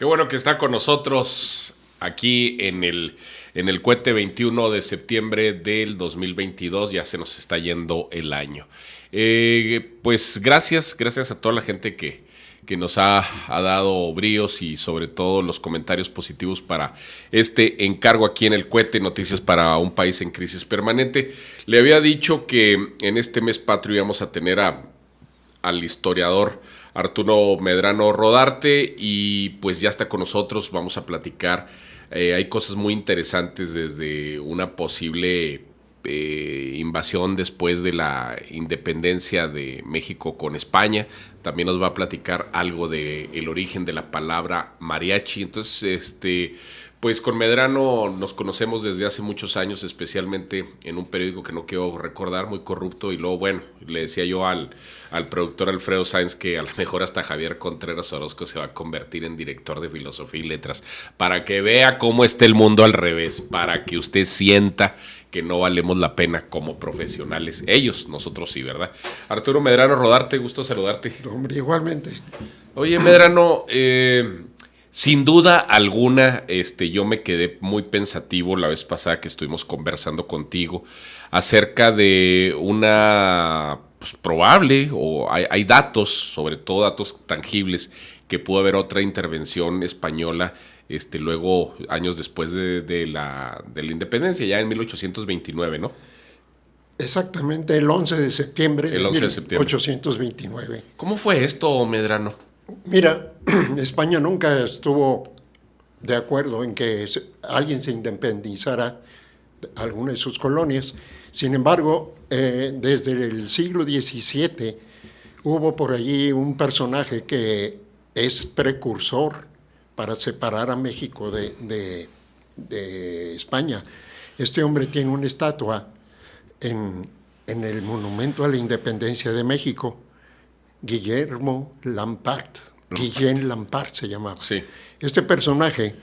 Qué bueno que está con nosotros aquí en el cohete 21 de septiembre del 2022. Ya se nos está yendo el año. Pues gracias a toda la gente que nos ha dado bríos y sobre todo los comentarios positivos para este encargo aquí en el cohete, Noticias para un País en Crisis Permanente. Le había dicho que en este mes patrio íbamos a tener al historiador Arturo Medrano Rodarte y pues ya está con nosotros, vamos a platicar. Hay cosas muy interesantes desde una posible invasión después de la independencia de México con España. También nos va a platicar algo del origen de la palabra mariachi. Entonces, pues con Medrano nos conocemos desde hace muchos años, especialmente en un periódico que no quiero recordar, muy corrupto. Y luego, bueno, le decía yo al productor Alfredo Sáenz que a lo mejor hasta Javier Contreras Orozco se va a convertir en director de Filosofía y Letras, para que vea cómo está el mundo al revés, para que usted sienta que no valemos la pena como profesionales. Ellos, nosotros sí, ¿verdad? Arturo Medrano Rodarte, gusto saludarte. Hombre, igualmente. Oye, Medrano, sin duda alguna, yo me quedé muy pensativo la vez pasada que estuvimos conversando contigo acerca de una pues, probable, o hay datos, sobre todo datos tangibles, que pudo haber otra intervención española luego, años después de la independencia, ya en 1829, ¿no? Exactamente, el 11 de septiembre El 11 de septiembre. 1829. ¿Cómo fue esto, Medrano? Mira, España nunca estuvo de acuerdo en que alguien se independizara de alguna de sus colonias. Sin embargo, desde el siglo XVII hubo por allí un personaje que es precursor para separar a México de España. Este hombre tiene una estatua en el Monumento a la Independencia de México. Guillermo Lampart, Guillén Lampart se llamaba. Sí. Este personaje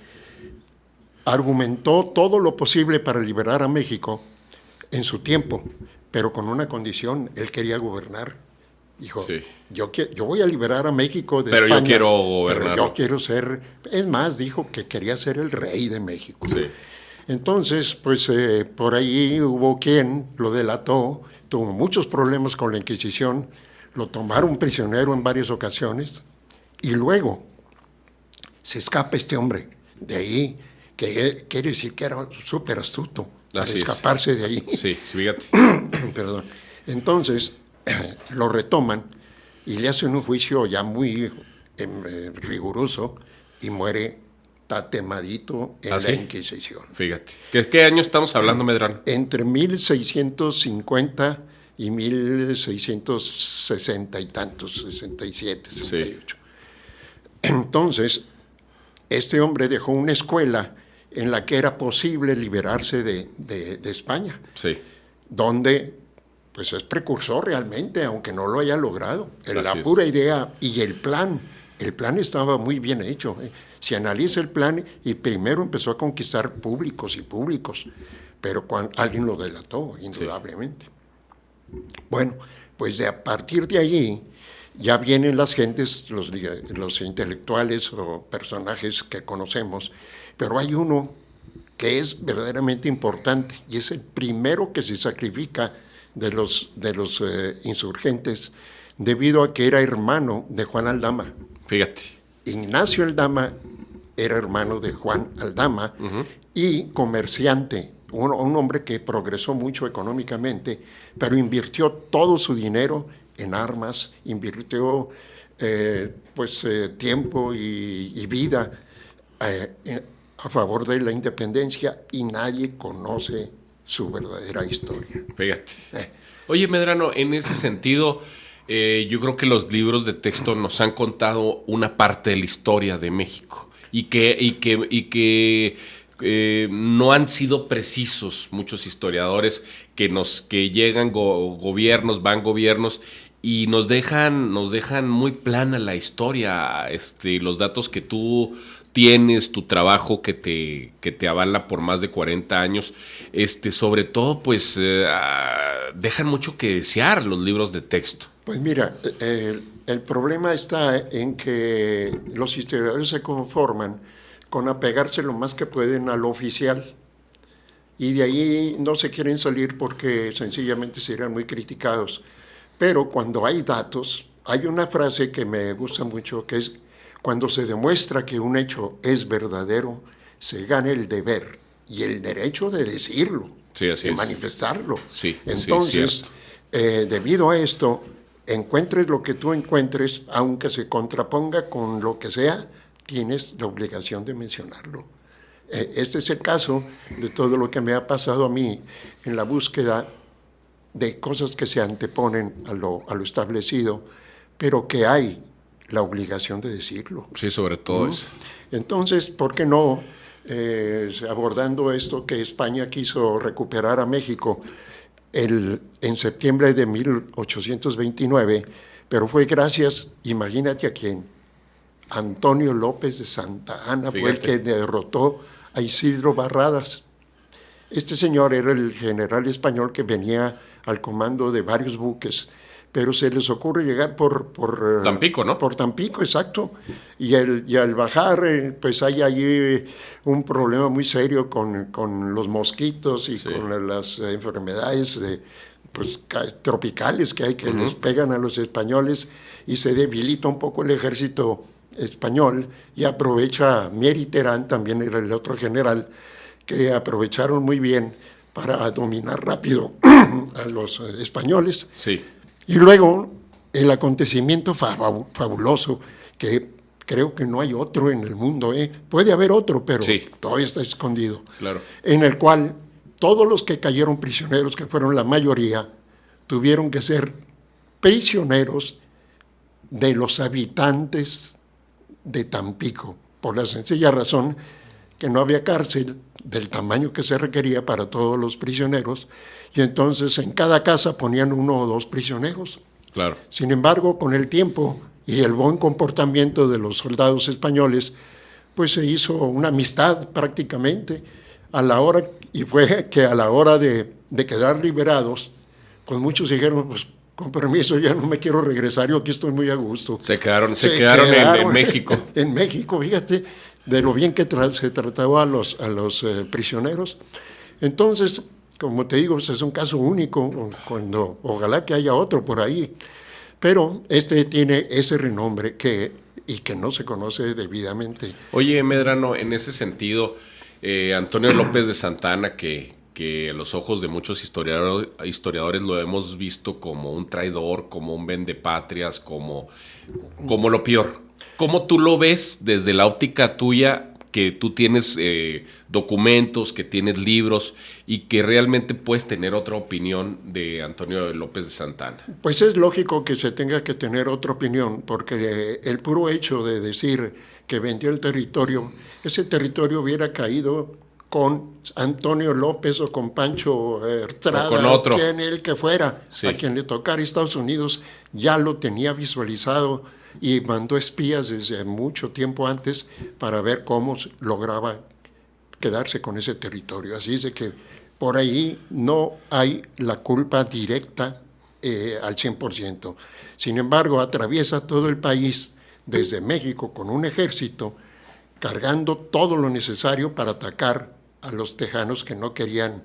argumentó todo lo posible para liberar a México en su tiempo, pero con una condición: él quería gobernar. Dijo, sí, yo voy a liberar a México de pero España, yo quiero gobernar. pero yo quiero ser, es más, dijo que quería ser el rey de México. Sí. Entonces, pues por ahí hubo quien lo delató, tuvo muchos problemas con la Inquisición, lo tomaron prisionero en varias ocasiones y luego se escapa este hombre de ahí, que quiere decir que era súper astuto para escaparse de ahí. Sí, fíjate. Perdón. Entonces lo retoman y le hacen un juicio ya muy riguroso y muere tatemadito en la Inquisición. Fíjate. ¿Qué año estamos hablando, Medrano? Entre 1650 y 1660 y tantos, 67, 68. Sí. Entonces, este hombre dejó una escuela en la que era posible liberarse de España, sí, donde pues es precursor realmente, aunque no lo haya logrado. La pura idea y el plan estaba muy bien hecho. Si analiza el plan, y primero empezó a conquistar públicos, pero alguien lo delató, indudablemente. Sí. Bueno, pues a partir de allí ya vienen las gentes, los intelectuales o personajes que conocemos, pero hay uno que es verdaderamente importante y es el primero que se sacrifica de los insurgentes, debido a que era hermano de Juan Aldama. Fíjate. Ignacio Aldama era hermano de Juan Aldama, y comerciante, un hombre que progresó mucho económicamente, pero invirtió todo su dinero en armas, invirtió tiempo y vida a favor de la independencia, y nadie conoce su verdadera historia. Fíjate. Oye, Medrano, en ese sentido, yo creo que los libros de texto nos han contado una parte de la historia de México y que no han sido precisos muchos historiadores que llegan gobiernos, van gobiernos y nos dejan muy plana la historia. Los datos que tú tienes, tu trabajo que te avala por más de 40 años, sobre todo, pues, dejan mucho que desear los libros de texto. Pues mira, El problema está en que los historiadores se conforman con apegarse lo más que pueden a lo oficial y de ahí no se quieren salir porque sencillamente serían muy criticados. Pero cuando hay datos, hay una frase que me gusta mucho que es: cuando se demuestra que un hecho es verdadero, se gana el deber y el derecho de decirlo, Sí, así de es. manifestarlo. Sí, Entonces, sí, debido a esto, encuentres lo que tú encuentres, aunque se contraponga con lo que sea, tienes la obligación de mencionarlo. Este es el caso de todo lo que me ha pasado a mí en la búsqueda de cosas que se anteponen a lo establecido, pero que hay la obligación de decirlo. Sí, sobre todo eso. Entonces, ¿por qué no, abordando esto que España quiso recuperar a México en septiembre de 1829, pero fue gracias, imagínate a quién, Antonio López de Santa Anna? Fue el que derrotó a Isidro Barradas. Este señor era el general español que venía al comando de varios buques, pero se les ocurre llegar por Tampico, ¿no? Por Tampico, exacto. Y al bajar, pues hay allí un problema muy serio con los mosquitos y con las enfermedades pues, tropicales que hay, que les pegan a los españoles, y se debilita un poco el ejército español, y aprovecha Mier y Terán, también era el otro general, que aprovecharon muy bien para dominar rápido a los españoles. Sí. Y luego el acontecimiento fabuloso, que creo que no hay otro en el mundo, puede haber otro, pero todavía está escondido, claro, en el cual todos los que cayeron prisioneros, que fueron la mayoría, tuvieron que ser prisioneros de los habitantes de Tampico, por la sencilla razón que no había cárcel del tamaño que se requería para todos los prisioneros, y entonces en cada casa ponían 1 o 2 prisioneros. Claro. Sin embargo, con el tiempo y el buen comportamiento de los soldados españoles, pues se hizo una amistad prácticamente, y fue que a la hora de quedar liberados, pues muchos dijeron, pues con permiso, ya no me quiero regresar, yo aquí estoy muy a gusto. Se quedaron en México. En México, fíjate, de lo bien que se trataba a los prisioneros. Entonces, como te digo, pues es un caso único, ojalá que haya otro por ahí, pero este tiene ese renombre y que no se conoce debidamente. Oye, Medrano, en ese sentido, Antonio López de Santa Anna, que a los ojos de muchos historiadores lo hemos visto como un traidor, como un vendepatrias, como lo peor. ¿Cómo tú lo ves desde la óptica tuya, que tú tienes documentos, que tienes libros y que realmente puedes tener otra opinión de Antonio López de Santa Anna? Pues es lógico que se tenga que tener otra opinión, porque el puro hecho de decir que vendió el territorio, ese territorio hubiera caído con Antonio López o con Pancho Estrada, o con otro, quien el que fuera, a quien le tocara. Estados Unidos ya lo tenía visualizado y mandó espías desde mucho tiempo antes para ver cómo lograba quedarse con ese territorio. Así es de que por ahí no hay la culpa directa al 100%. Sin embargo, atraviesa todo el país desde México con un ejército cargando todo lo necesario para atacar a los tejanos que no querían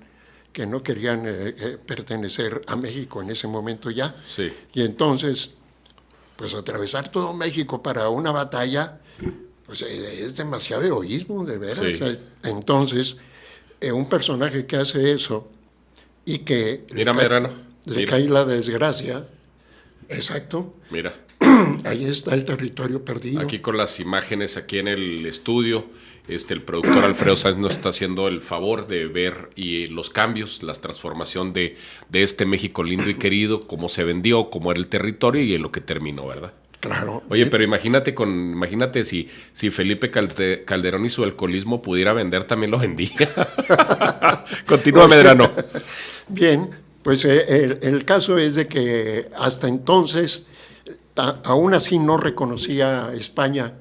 pertenecer a México en ese momento ya. Sí. Y entonces, pues atravesar todo México para una batalla, pues es demasiado egoísmo, de veras. Sí. Entonces, un personaje que hace eso y que le cae la desgracia, exacto. Mira. Ahí está el territorio perdido. Aquí con las imágenes, aquí en el estudio, el productor Alfredo Sáenz nos está haciendo el favor de ver los cambios, la transformación de este México lindo y querido, cómo se vendió, cómo era el territorio y en lo que terminó, ¿verdad? Claro. Oye, pero imagínate si Felipe Calderón y su alcoholismo pudiera vender, también lo vendía. Continúa, Medrano. Bien, pues el caso es de que hasta entonces, aún así no reconocía a España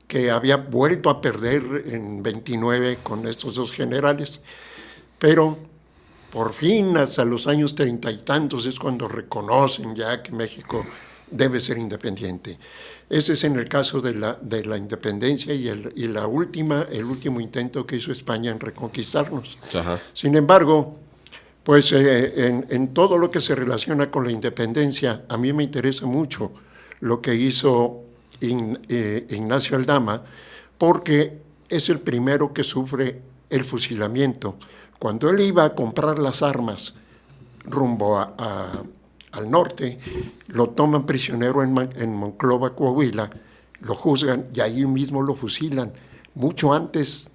que había vuelto a perder en 29 con estos 2 generales, pero por fin hasta los años 30 y tantos es cuando reconocen ya que México debe ser independiente. Ese es en el caso de la independencia y el último intento que hizo España en reconquistarnos. Ajá. Sin embargo, pues en todo lo que se relaciona con la independencia, a mí me interesa mucho lo que hizo Ignacio Aldama, porque es el primero que sufre el fusilamiento. Cuando él iba a comprar las armas rumbo al norte, lo toman prisionero en Monclova, Coahuila, lo juzgan y ahí mismo lo fusilan, mucho antes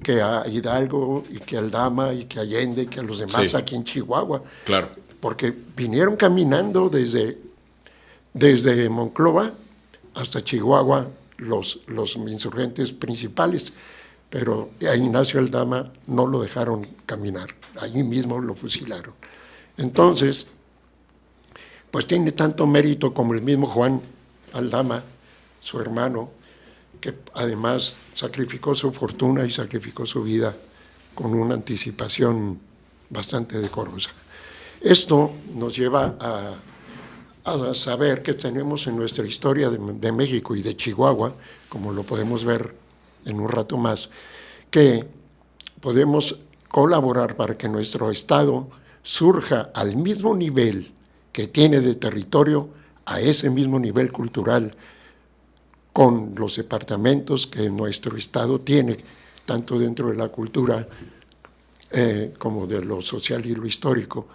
que a Hidalgo y que a Aldama y que a Allende y que a los demás aquí en Chihuahua. Claro. Porque vinieron caminando desde Monclova hasta Chihuahua los insurgentes principales, pero a Ignacio Aldama no lo dejaron caminar, allí mismo lo fusilaron. Entonces, pues tiene tanto mérito como el mismo Juan Aldama, su hermano, que además sacrificó su fortuna y sacrificó su vida con una anticipación bastante decorosa. Esto nos lleva a saber que tenemos en nuestra historia de México y de Chihuahua, como lo podemos ver en un rato más, que podemos colaborar para que nuestro Estado surja al mismo nivel que tiene de territorio, a ese mismo nivel cultural, con los departamentos que nuestro Estado tiene, tanto dentro de la cultura como de lo social y lo histórico,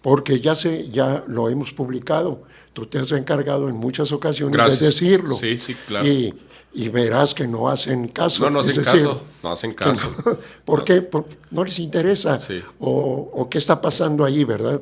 porque ya lo hemos publicado. Tú te has encargado en muchas ocasiones de decirlo. Sí, claro. Y verás que no hacen caso. No hacen caso. ¿Por qué? Porque no les interesa. Sí. O qué está pasando ahí, ¿verdad?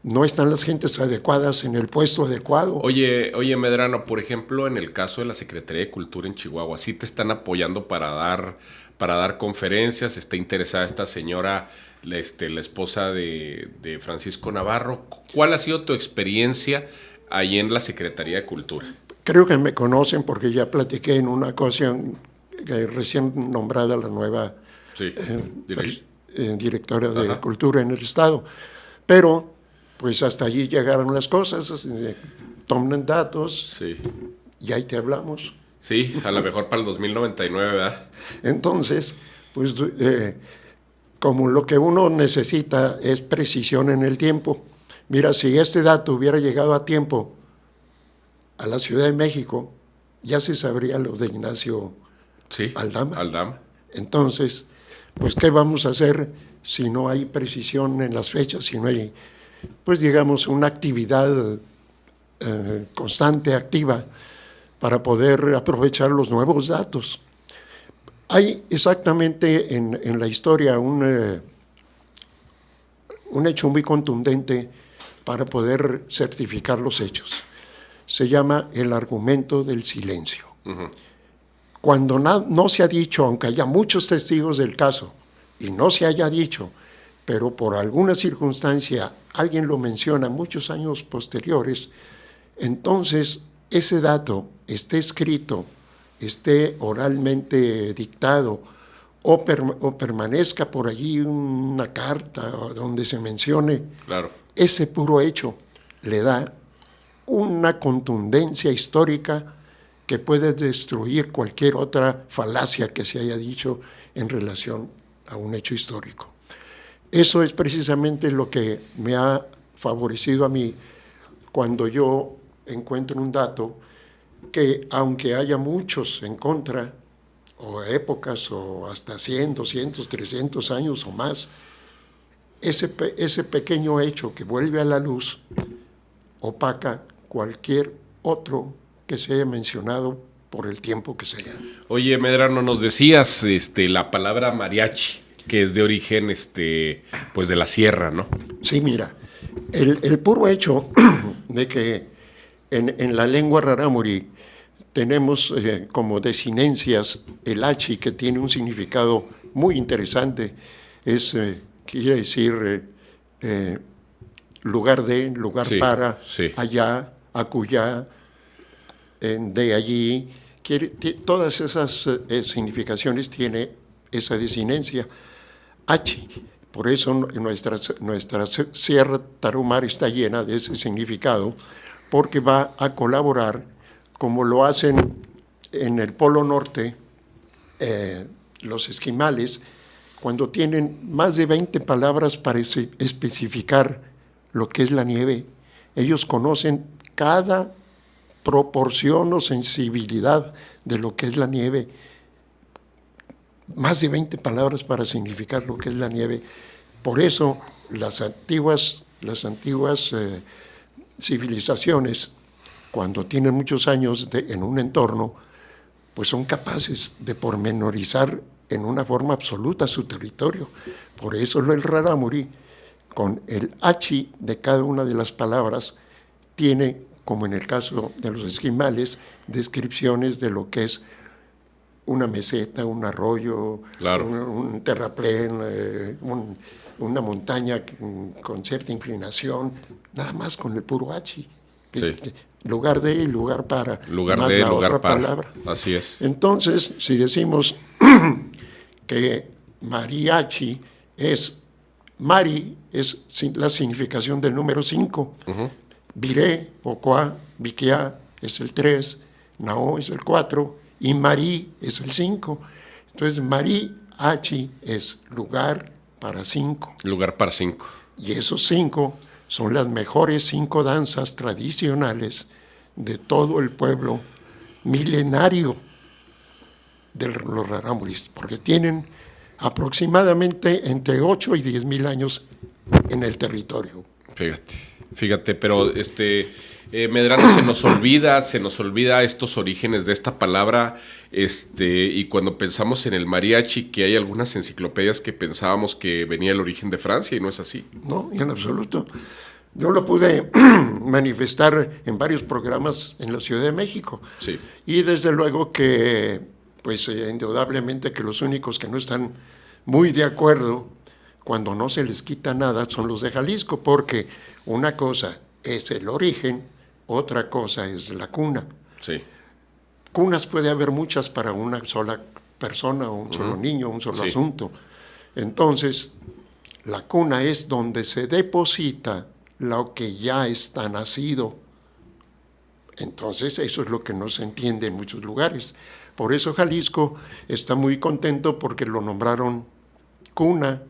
No están las gentes adecuadas en el puesto adecuado. Oye, Medrano, por ejemplo, en el caso de la Secretaría de Cultura en Chihuahua, ¿sí te están apoyando para dar conferencias? ¿Está interesada esta señora, la esposa de Francisco Navarro? ¿Cuál ha sido tu experiencia ahí en la Secretaría de Cultura? Creo que me conocen porque ya platiqué en una ocasión, recién nombrada la nueva directora de Cultura en el Estado. Pero pues hasta allí llegaron las cosas, toman datos y ahí te hablamos. Sí, a lo mejor para el 2099, ¿verdad? Entonces, pues como lo que uno necesita es precisión en el tiempo. Mira, si este dato hubiera llegado a tiempo a la Ciudad de México, ya se sabría lo de Ignacio Aldama. Entonces, pues ¿qué vamos a hacer si no hay precisión en las fechas, si no hay, pues digamos, una actividad constante, activa, para poder aprovechar los nuevos datos? Hay exactamente en la historia un hecho muy contundente para poder certificar los hechos. Se llama el argumento del silencio. Uh-huh. Cuando no se ha dicho, aunque haya muchos testigos del caso, y no se haya dicho, pero por alguna circunstancia alguien lo menciona muchos años posteriores, entonces ese dato esté escrito, esté oralmente dictado, o permanezca por allí una carta donde se mencione, ese puro hecho le da una contundencia histórica que puede destruir cualquier otra falacia que se haya dicho en relación a un hecho histórico. Eso es precisamente lo que me ha favorecido a mí cuando yo encuentro un dato que, aunque haya muchos en contra, o épocas, o hasta 100, 200, 300 años o más, ese pequeño hecho que vuelve a la luz opaca cualquier otro que se haya mencionado por el tiempo que sea. Oye, Medrano, nos decías la palabra mariachi, que es de origen pues de la sierra, ¿no? Sí, mira, el puro hecho de que en la lengua rarámuri tenemos como desinencias el hachi, que tiene un significado muy interesante, quiere decir lugar de, lugar para, allá, acullá, de allí, todas esas significaciones tiene esa desinencia. Hachi, por eso nuestra Sierra Tarahumara está llena de ese significado, porque va a colaborar, como lo hacen en el Polo Norte, los esquimales, cuando tienen más de 20 palabras para especificar lo que es la nieve. Ellos conocen cada proporción o sensibilidad de lo que es la nieve. Más de 20 palabras para significar lo que es la nieve. Por eso las antiguas civilizaciones, cuando tienen muchos años en un entorno, pues son capaces de pormenorizar en una forma absoluta su territorio. Por eso el rarámuri, con el hachi de cada una de las palabras, tiene, como en el caso de los esquimales, descripciones de lo que es una meseta, un arroyo, claro, un terraplén, una montaña con cierta inclinación, nada más con el puro hachi. Sí. Lugar de y lugar para. Lugar de, lugar para. Palabra. Así es. Entonces, si decimos que mariachi es, mari es la significación del número 5, viré o cuá, viquia es el 3, nao es el 4 y marí es el 5. Entonces, mariachi es lugar para 5. Lugar para 5. Y esos 5 son las mejores 5 danzas tradicionales de todo el pueblo milenario de los rarámuris, porque tienen aproximadamente entre 8 y 10,000 años en el territorio. Fíjate, pero Medrano, se nos olvida estos orígenes de esta palabra, y cuando pensamos en el mariachi, que hay algunas enciclopedias que pensábamos que venía el origen de Francia, y no es así. No, en absoluto. Yo lo pude manifestar en varios programas en la Ciudad de México. Sí. Y desde luego que, pues indudablemente que los únicos que no están muy de acuerdo cuando no se les quita nada son los de Jalisco, porque una cosa es el origen, otra cosa es la cuna. Sí. Cunas puede haber muchas para una sola persona, o un solo niño, un solo asunto. Entonces, la cuna es donde se deposita lo que ya está nacido. Entonces, eso es lo que no se entiende en muchos lugares. Por eso Jalisco está muy contento porque lo nombraron cuna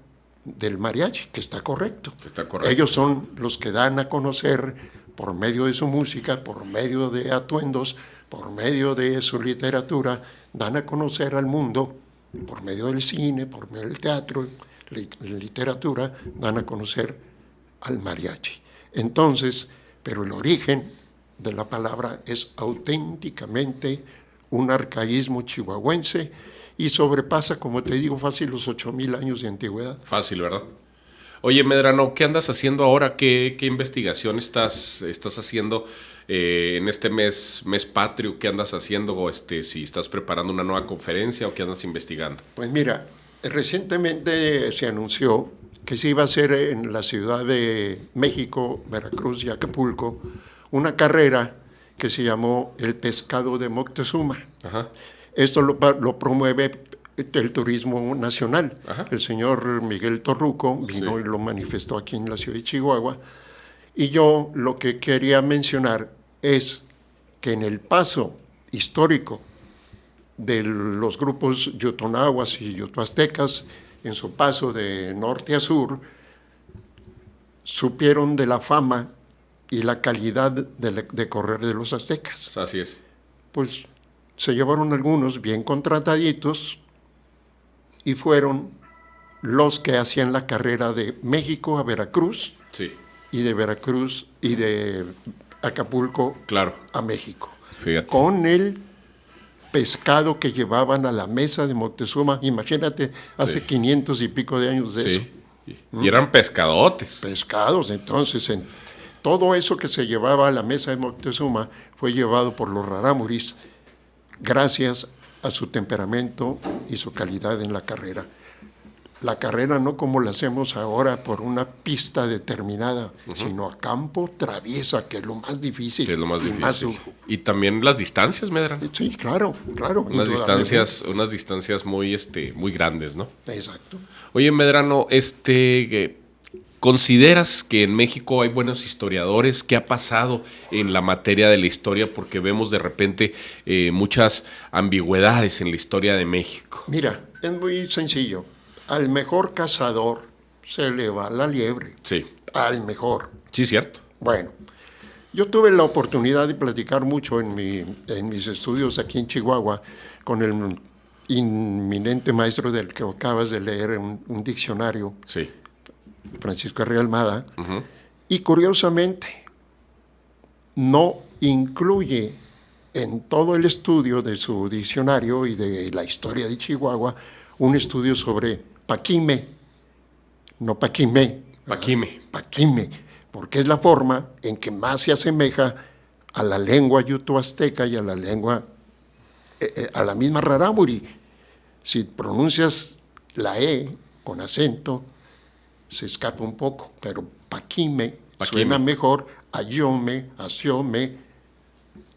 del mariachi, que está correcto. Está correcto. Ellos son los que dan a conocer, por medio de su música, por medio de atuendos, por medio de su literatura, dan a conocer al mundo, por medio del cine, por medio del teatro, literatura, dan a conocer al mariachi. Entonces, pero el origen de la palabra es auténticamente un arcaísmo chihuahuense y sobrepasa, como te digo, fácil los 8,000 años de antigüedad. Fácil, ¿verdad? Oye, Medrano, ¿qué andas haciendo ahora? ¿Qué investigación estás haciendo en este mes patrio? ¿Qué andas haciendo? O si estás preparando una nueva conferencia o qué andas investigando. Pues mira, recientemente se anunció que se iba a hacer en la Ciudad de México, Veracruz y Acapulco una carrera que se llamó El Pescado de Moctezuma. Ajá. Esto lo promueve el turismo nacional. Ajá. El señor Miguel Torruco vino Sí. y lo manifestó aquí en la ciudad de Chihuahua. Y yo lo que quería mencionar es que en el paso histórico de los grupos yotonahuas y yotoaztecas, en su paso de norte a sur, supieron de la fama y la calidad de correr de los aztecas. Así es. Pues se llevaron algunos bien contrataditos y fueron los que hacían la carrera de México a Veracruz, Sí. y de Veracruz y de Acapulco, Claro. a México. Fíjate. Con el pescado que llevaban a la mesa de Moctezuma, imagínate, hace Sí. 500 y pico de años de eso. Sí. Y eran pescadotes. Pescados, entonces, todo eso que se llevaba a la mesa de Moctezuma fue llevado por los rarámuris gracias a su temperamento y su calidad en la carrera. La carrera no como la hacemos ahora por una pista determinada, sino a campo traviesa, que es lo más difícil. Que es lo más y difícil. duro. Y también las distancias, Medrano. Sí, claro. Unas distancias muy grandes, ¿no? Exacto. Oye, Medrano, ¿Consideras que en México hay buenos historiadores? ¿Qué ha pasado en la materia de la historia? Porque vemos de repente muchas ambigüedades en la historia de México. Mira, es muy sencillo. Al mejor cazador se le va la liebre. Sí. Al mejor. Sí, cierto. Bueno, yo tuve la oportunidad de platicar mucho en mis estudios aquí en Chihuahua con el inminente maestro del que acabas de leer un diccionario, Sí. Francisco Arre Almada, y curiosamente no incluye en todo el estudio de su diccionario y de la historia de Chihuahua un estudio sobre Paquime, no Paquimé, Paquime. Paquime, porque es la forma en que más se asemeja a la lengua yuto-azteca y a la lengua, a la misma rarámuri. Si pronuncias la E con acento, se escapa un poco, pero Paquime suena mejor a Yome, a Siome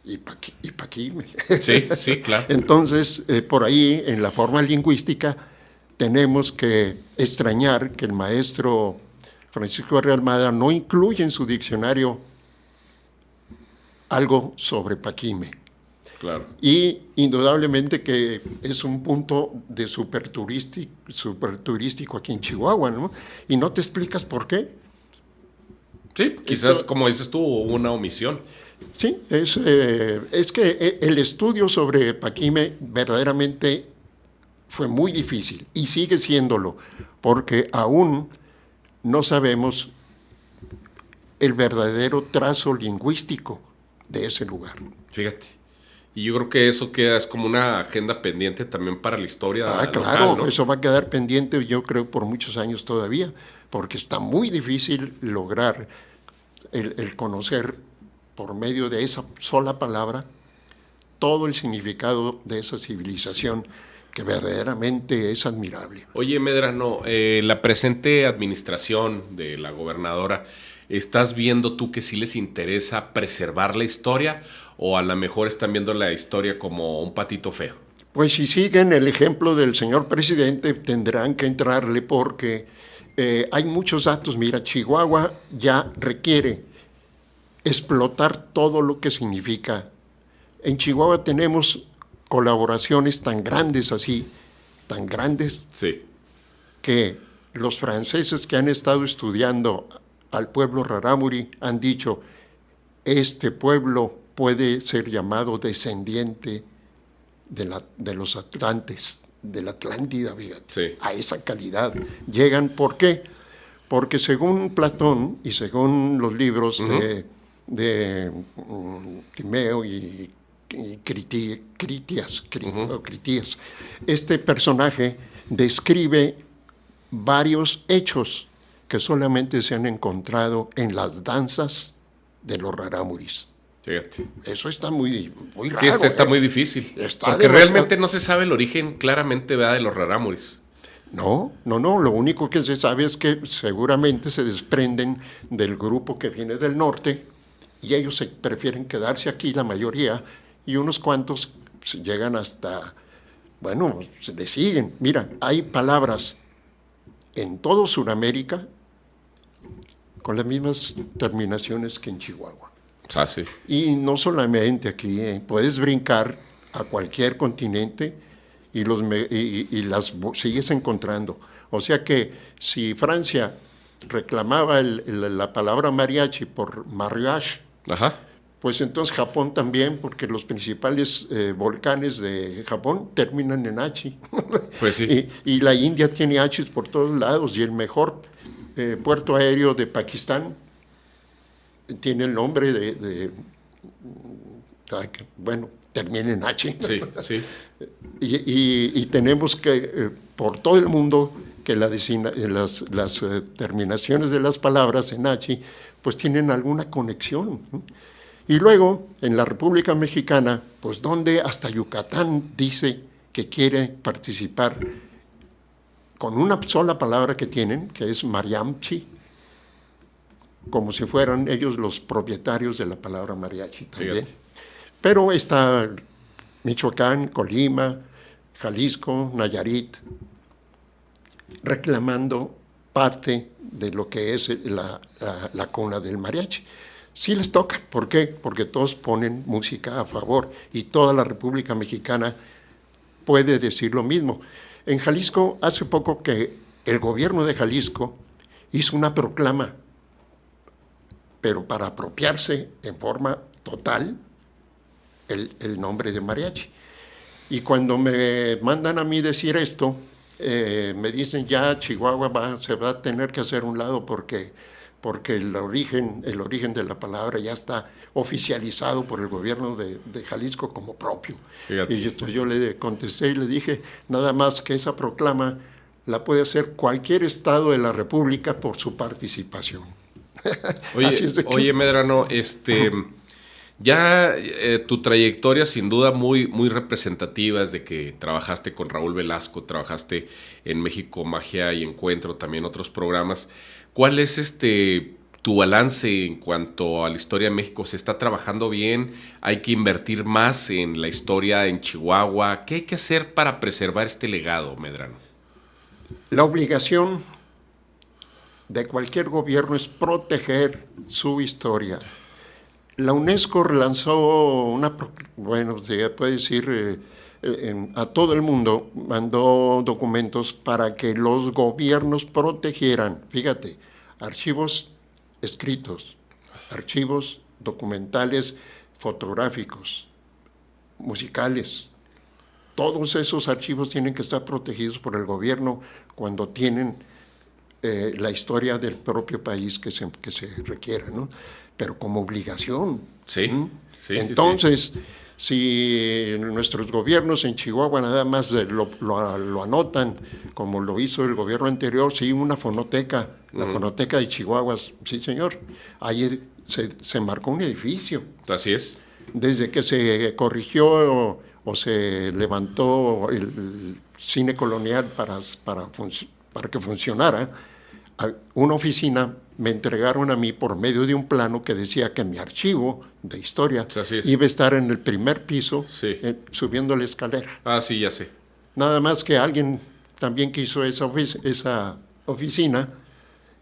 y Paquime. Sí, sí, claro. Entonces, por ahí, en la forma lingüística, tenemos que extrañar que el maestro Francisco Arre Almada no incluye en su diccionario algo sobre Paquime. Claro. Y indudablemente que es un punto de súper turístico aquí en Chihuahua, ¿no? Y no te explicas por qué. Sí, quizás, como dices tú, hubo una omisión. Sí, es que el estudio sobre Paquime verdaderamente fue muy difícil y sigue siéndolo, porque aún no sabemos el verdadero trazo lingüístico de ese lugar. Fíjate. Y yo creo que eso es como una agenda pendiente también para la historia local, claro, ¿no? eso va a quedar pendiente, yo creo, por muchos años todavía, porque está muy difícil lograr el conocer por medio de esa sola palabra todo el significado de esa civilización que verdaderamente es admirable. Oye, Medrano, la presente administración de la gobernadora, ¿estás viendo tú que sí les interesa preservar la historia o a lo mejor están viendo la historia como un patito feo? Pues si siguen el ejemplo del señor presidente, tendrán que entrarle porque hay muchos datos. Mira, Chihuahua ya requiere explotar todo lo que significa. En Chihuahua tenemos colaboraciones tan grandes así, tan grandes, sí, que los franceses que han estado estudiando al pueblo rarámuri han dicho, este pueblo puede ser llamado descendiente de los atlantes, de la Atlántida, sí. A esa calidad. Llegan, ¿por qué? Porque según Platón y según los libros de Timeo y Critias, este personaje describe varios hechos que solamente se han encontrado en las danzas de los rarámuris. Fíjate. Eso está muy raro. Sí, está muy difícil. Porque realmente no se sabe el origen claramente, ¿verdad?, de los rarámuris. No. Lo único que se sabe es que seguramente se desprenden del grupo que viene del norte y ellos prefieren quedarse aquí, la mayoría, y unos cuantos llegan hasta, bueno, se le siguen. Mira, hay palabras en todo Sudamérica con las mismas terminaciones que en Chihuahua. Ah, sí. Y no solamente aquí, puedes brincar a cualquier continente y las sigues encontrando. O sea que si Francia reclamaba la palabra mariachi por mariage, ajá, pues entonces Japón también, porque los principales volcanes de Japón terminan en H. Pues sí. y la India tiene H's por todos lados, y el mejor puerto aéreo de Pakistán tiene el nombre bueno, termina en H. Sí, sí. Y tenemos que, por todo el mundo, que las terminaciones de las palabras en H, pues tienen alguna conexión. Y luego, en la República Mexicana, pues donde hasta Yucatán dice que quiere participar con una sola palabra que tienen, que es mariachi, como si fueran ellos los propietarios de la palabra mariachi también. Fíjate. Pero está Michoacán, Colima, Jalisco, Nayarit, reclamando parte de lo que es la cuna del mariachi. Sí les toca. ¿Por qué? Porque todos ponen música a favor y toda la República Mexicana puede decir lo mismo. En Jalisco, hace poco que el gobierno de Jalisco hizo una proclama, pero para apropiarse en forma total el nombre de mariachi. Y cuando me mandan a mí decir esto, me dicen ya Chihuahua se va a tener que hacer un lado porque el origen de la palabra ya está oficializado por el gobierno de Jalisco como propio. Fíjate. Y entonces yo le contesté y le dije, nada más que esa proclama la puede hacer cualquier estado de la República por su participación. Oye, Medrano, ya tu trayectoria sin duda muy, muy representativa es de que trabajaste con Raúl Velasco, trabajaste en México Magia y Encuentro, también otros programas. ¿Cuál es tu balance en cuanto a la historia de México? ¿Se está trabajando bien? ¿Hay que invertir más en la historia en Chihuahua? ¿Qué hay que hacer para preservar este legado, Medrano? La obligación de cualquier gobierno es proteger su historia. La UNESCO lanzó se puede decir, a todo el mundo, mandó documentos para que los gobiernos protegieran, fíjate, archivos escritos, archivos documentales, fotográficos, musicales. Todos esos archivos tienen que estar protegidos por el gobierno cuando tienen la historia del propio país que se requiera, ¿no? Pero como obligación. Sí. Entonces, si nuestros gobiernos en Chihuahua nada más lo anotan, como lo hizo el gobierno anterior, sí, una fonoteca, la fonoteca de Chihuahua, sí señor, ahí se marcó un edificio. Así es. Desde que se corrigió o se levantó el cine colonial para que funcionara, una oficina me entregaron a mí por medio de un plano que decía que mi archivo de historia iba a estar en el primer piso, subiendo la escalera. Ah, sí, ya sé. Nada más que alguien también quiso esa oficina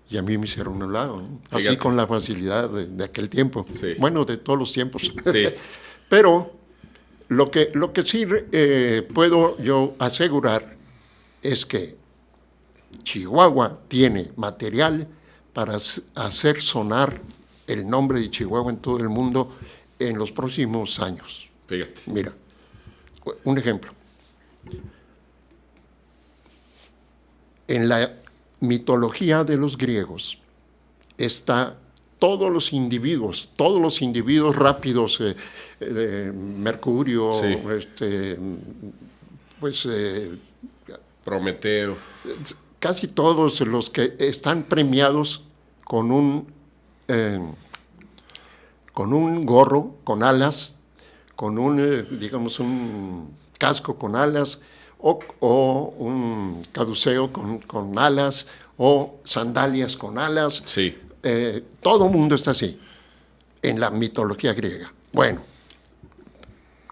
y a mí me hicieron a un lado, ¿no? Así con la facilidad de aquel tiempo. Sí. Bueno, de todos los tiempos. Sí. Pero lo que sí puedo yo asegurar es que Chihuahua tiene material para hacer sonar el nombre de Chihuahua en todo el mundo en los próximos años. Fíjate. Mira, un ejemplo. En la mitología de los griegos está todos los individuos rápidos, Mercurio, Prometeo. Casi todos los que están premiados con un gorro con alas, con un casco con alas, o un caduceo con alas, o sandalias con alas. Sí. Todo el mundo está así en la mitología griega. Bueno,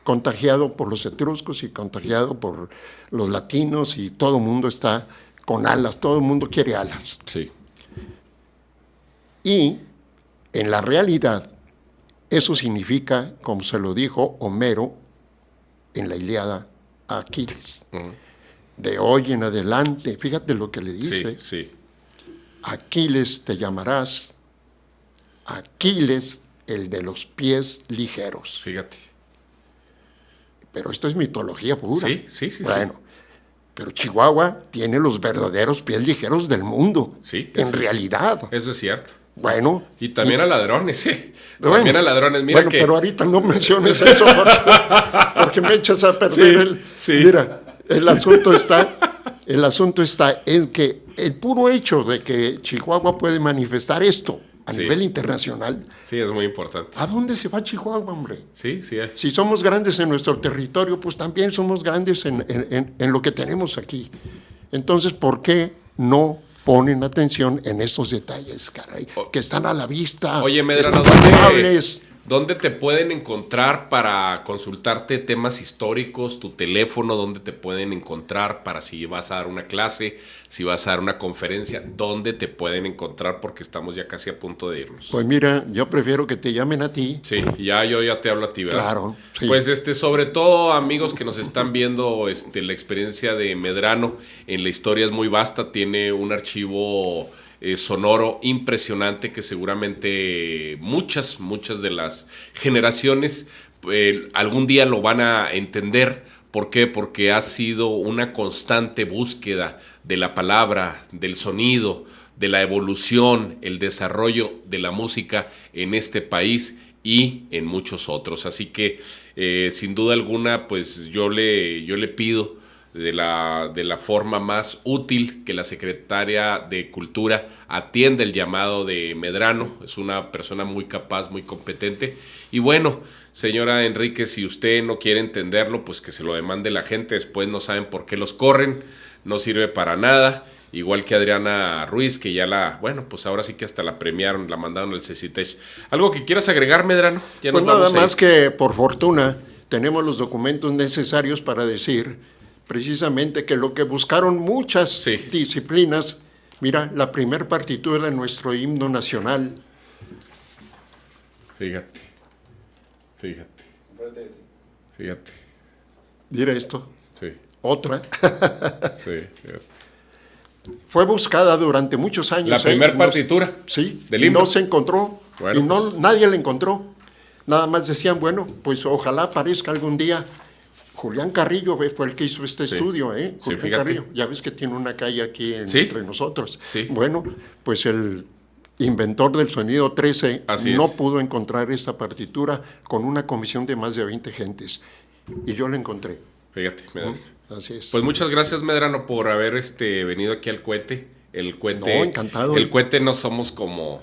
contagiado por los etruscos y contagiado por los latinos, y todo el mundo está con alas, todo el mundo quiere alas. Sí. Y en la realidad, eso significa, como se lo dijo Homero en la Ilíada a Aquiles. De hoy en adelante, fíjate lo que le dice. Sí. Aquiles te llamarás, Aquiles el de los pies ligeros. Fíjate. Pero esto es mitología pura. Sí. Bueno, pero Chihuahua tiene los verdaderos pies ligeros del mundo. Sí. En realidad. Eso es cierto. Bueno. Y también a ladrones, sí. También a ladrones. Mira que... pero ahorita no menciones eso porque me echas a perder Mira, el asunto está en que el puro hecho de que Chihuahua puede manifestar esto a nivel internacional. Sí, es muy importante. ¿A dónde se va Chihuahua, hombre? Sí. Si somos grandes en nuestro territorio, pues también somos grandes en lo que tenemos aquí. Entonces, ¿por qué no ponen atención en esos detalles, caray? Que están a la vista? Oye, Medrano, ¿dónde te pueden encontrar para consultarte temas históricos? Tu teléfono, ¿dónde te pueden encontrar para si vas a dar una clase, si vas a dar una conferencia? ¿Dónde te pueden encontrar? Porque estamos ya casi a punto de irnos. Pues mira, yo prefiero que te llamen a ti. Sí, yo ya te hablo a ti, ¿verdad? Claro. Sí. Pues sobre todo, amigos que nos están viendo, la experiencia de Medrano en la historia es muy vasta, tiene un archivo sonoro impresionante que seguramente muchas de las generaciones algún día lo van a entender. ¿Por qué? Porque ha sido una constante búsqueda de la palabra, del sonido, de la evolución, el desarrollo de la música en este país y en muchos otros. Así que sin duda alguna, pues yo le pido de la forma más útil que la secretaria de Cultura atienda el llamado de Medrano. Es una persona muy capaz, muy competente. Y bueno, señora Enríquez, si usted no quiere entenderlo, pues que se lo demande la gente. Después no saben por qué los corren, no sirve para nada. Igual que Adriana Ruiz, que ya pues ahora sí que hasta la premiaron, la mandaron al CECITEC. ¿Algo que quieras agregar, Medrano? Ya pues nada más que, por fortuna, tenemos los documentos necesarios para decir precisamente que lo que buscaron muchas disciplinas, mira, la primer partitura de nuestro himno nacional. Fíjate. Diré esto. Sí. Otra. Sí, fíjate. Fue buscada durante muchos años. La primer partitura. Sí, del himno. Y no se encontró. Bueno, y no, nadie la encontró. Nada más decían, bueno, pues ojalá aparezca algún día. Julián Carrillo fue el que hizo este estudio, ¿eh? Julián Carrillo. Ya ves que tiene una calle aquí entre nosotros. Sí. Bueno, pues el inventor del sonido 13 no pudo encontrar esta partitura con una comisión de más de 20 gentes. Y yo la encontré. Fíjate, Medrano. Así es. Pues muchas gracias, Medrano, por haber venido aquí al Cohete. El Cohete. No, encantado. El Cohete no somos como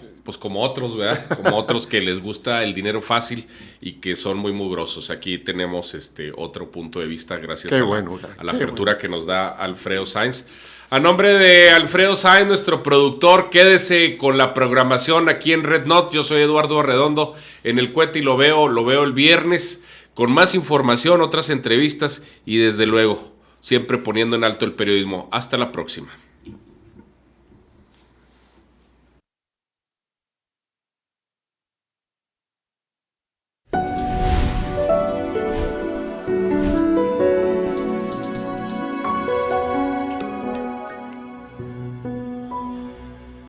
otros, ¿verdad? Como otros que les gusta el dinero fácil y que son muy mugrosos. Aquí tenemos otro punto de vista gracias a la apertura que nos da Alfredo Sainz. A nombre de Alfredo Sainz, nuestro productor, quédese con la programación aquí en Red Not. Yo soy Eduardo Arredondo en el Cohete y lo veo el viernes con más información, otras entrevistas y desde luego siempre poniendo en alto el periodismo. Hasta la próxima.